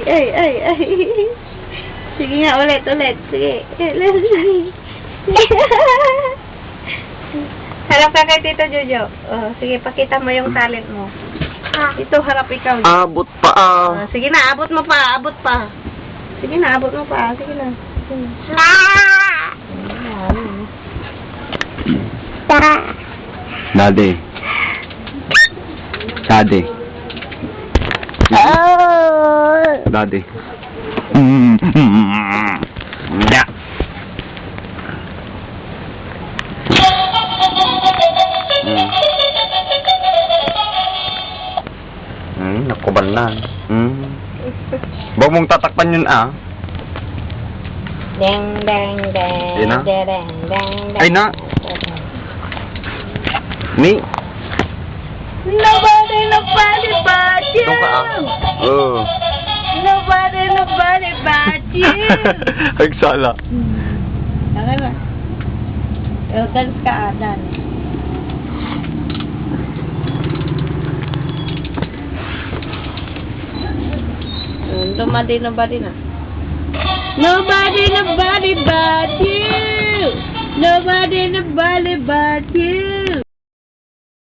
Ay. Sige nga, ulit. Sige. Harap ka kay Tito Jojo. Oh, sige, pakita mo yung talent mo. Ito, harap ikaw. Abot pa Sige na, abot mo pa. Sige na, abot mo pa. Sige na. Daddy. Daddy. Yeah. Nakubalan. Huwag mong tatakpan yun Deng. Yun na? Deng. Ay na. Ni. Nobody but you. Ito ka Nobody but you. Nagsala. Okay ba? Dance ka, Dan. Nobody na. Nobody but you. Nobody but you.